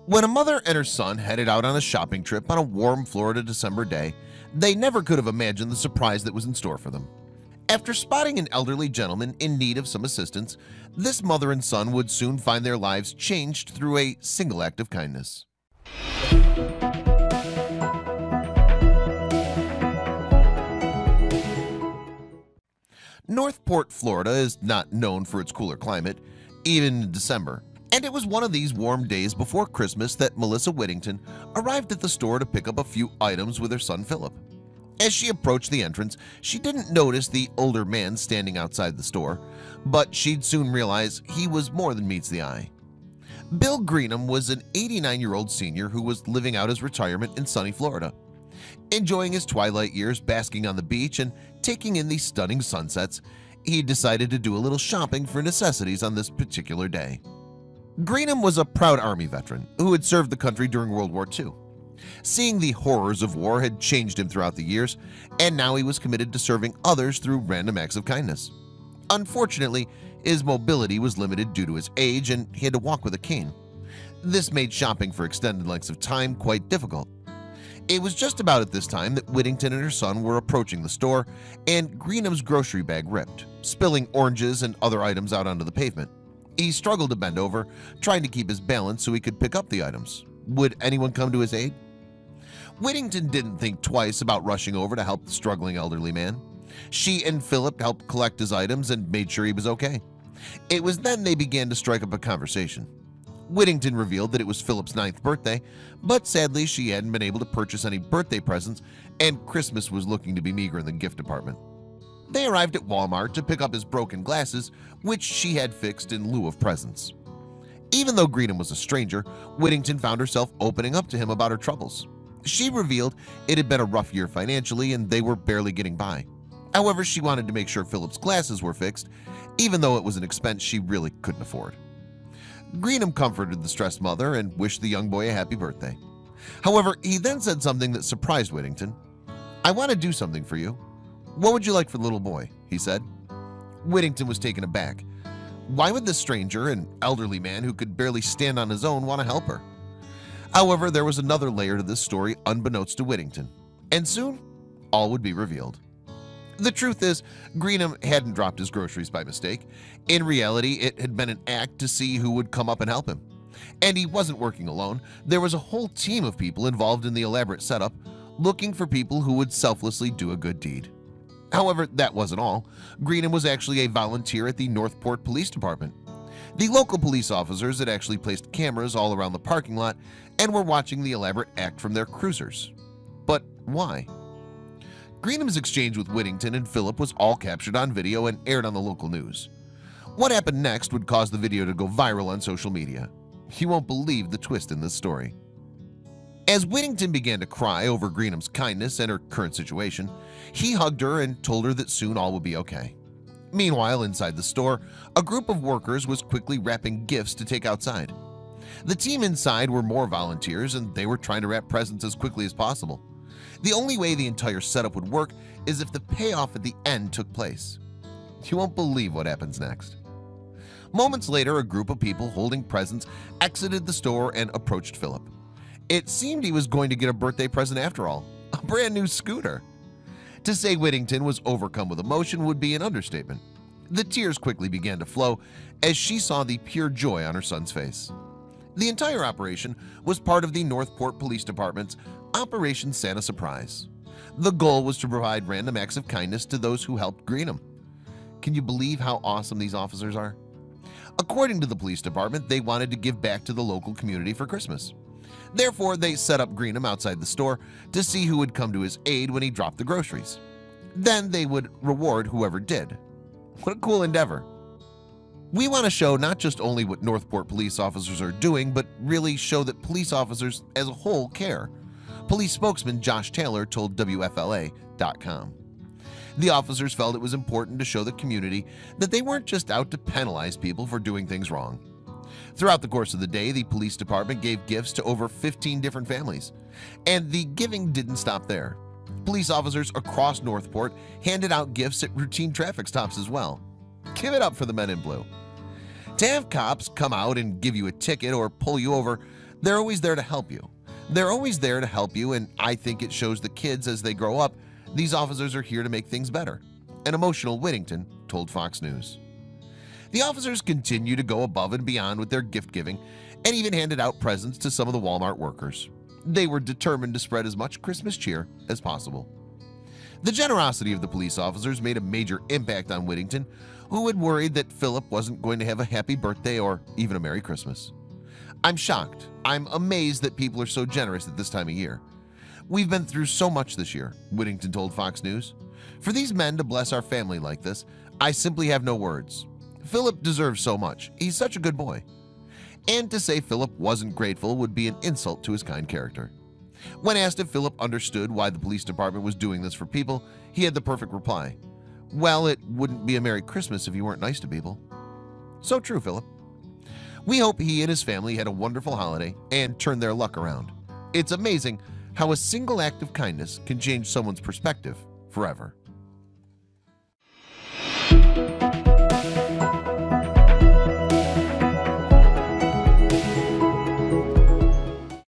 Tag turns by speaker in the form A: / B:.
A: When a mother and her son headed out on a shopping trip on a warm Florida December day, they never could have imagined the surprise that was in store for them. After spotting an elderly gentleman in need of some assistance, this mother and son would soon find their lives changed through a single act of kindness. Northport, Florida is not known for its cooler climate, even in December. And it was one of these warm days before Christmas that Melissa Whittington arrived at the store to pick up a few items with her son Philip. As she approached the entrance, she didn't notice the older man standing outside the store, but she'd soon realize he was more than meets the eye. Bill Greenham was an 89-year-old senior who was living out his retirement in sunny Florida. Enjoying his twilight years basking on the beach and taking in the stunning sunsets, he decided to do a little shopping for necessities on this particular day. Greenham was a proud Army veteran who had served the country during World War II. Seeing the horrors of war had changed him throughout the years, and now he was committed to serving others through random acts of kindness. Unfortunately, his mobility was limited due to his age, and he had to walk with a cane. This made shopping for extended lengths of time quite difficult. It was just about at this time that Whittington and her son were approaching the store, and Greenham's grocery bag ripped, spilling oranges and other items out onto the pavement. He struggled to bend over, trying to keep his balance so he could pick up the items. Would anyone come to his aid? Whittington didn't think twice about rushing over to help the struggling elderly man. She and Philip helped collect his items and made sure he was okay. It was then they began to strike up a conversation. Whittington revealed that it was Philip's 9th birthday, but sadly she hadn't been able to purchase any birthday presents, and Christmas was looking to be meager in the gift department. They arrived at Walmart to pick up his broken glasses, which she had fixed in lieu of presents. Even though Greenham was a stranger, Whittington found herself opening up to him about her troubles. She revealed it had been a rough year financially and they were barely getting by. However, she wanted to make sure Philip's glasses were fixed, even though it was an expense she really couldn't afford. Greenham comforted the stressed mother and wished the young boy a happy birthday. However, he then said something that surprised Whittington. "I want to do something for you. What would you like for the little boy?" he said. Whittington was taken aback. Why would this stranger, an elderly man who could barely stand on his own, want to help her? However, there was another layer to this story unbeknownst to Whittington, and soon all would be revealed. The truth is, Greenham hadn't dropped his groceries by mistake. In reality, it had been an act to see who would come up and help him. And he wasn't working alone. There was a whole team of people involved in the elaborate setup, looking for people who would selflessly do a good deed. However, that wasn't all. Greenham was actually a volunteer at the Northport Police Department. The local police officers had actually placed cameras all around the parking lot and were watching the elaborate act from their cruisers. But why? Greenham's exchange with Whittington and Philip was all captured on video and aired on the local news. What happened next would cause the video to go viral on social media. You won't believe the twist in this story. As Whittington began to cry over Greenham's kindness and her current situation, he hugged her and told her that soon all would be okay. Meanwhile, inside the store, a group of workers was quickly wrapping gifts to take outside. The team inside were more volunteers, and they were trying to wrap presents as quickly as possible. The only way the entire setup would work is if the payoff at the end took place. You won't believe what happens next. Moments later, a group of people holding presents exited the store and approached Philip. It seemed he was going to get a birthday present after all, a brand new scooter. To say Whittington was overcome with emotion would be an understatement. The tears quickly began to flow as she saw the pure joy on her son's face. The entire operation was part of the Northport Police Department's Operation Santa Surprise. The goal was to provide random acts of kindness to those who helped Greenham. Can you believe how awesome these officers are? According to the police department, they wanted to give back to the local community for Christmas. Therefore, they set up Greenham outside the store to see who would come to his aid when he dropped the groceries. Then they would reward whoever did. What a cool endeavor. We want to show not just only what Northport police officers are doing, but really show that police officers as a whole care. Police spokesman Josh Taylor told WFLA.com. The officers felt it was important to show the community that they weren't just out to penalize people for doing things wrong. Throughout the course of the day, the police department gave gifts to over 15 different families. And the giving didn't stop there. Police officers across Northport handed out gifts at routine traffic stops as well. Give it up for the men in blue. To have cops come out and give you a ticket or pull you over, They're always there to help you. They're always there to help you, and I think it shows the kids as they grow up these officers are here to make things better. An emotional Whittington told Fox News. The officers continue to go above and beyond with their gift giving and even handed out presents to some of the Walmart workers. They were determined to spread as much Christmas cheer as possible. The generosity of the police officers made a major impact on Whittington, who had worried that Philip wasn't going to have a happy birthday or even a Merry Christmas. I'm shocked. I'm amazed that people are so generous at this time of year. We've been through so much this year, Whittington told Fox News. For these men to bless our family like this, I simply have no words. Philip deserves so much. He's such a good boy. And to say Philip wasn't grateful would be an insult to his kind character. When asked if Philip understood why the police department was doing this for people, he had the perfect reply. Well, it wouldn't be a Merry Christmas if you weren't nice to people. So true, Philip. We hope he and his family had a wonderful holiday and turned their luck around. It's amazing how a single act of kindness can change someone's perspective forever.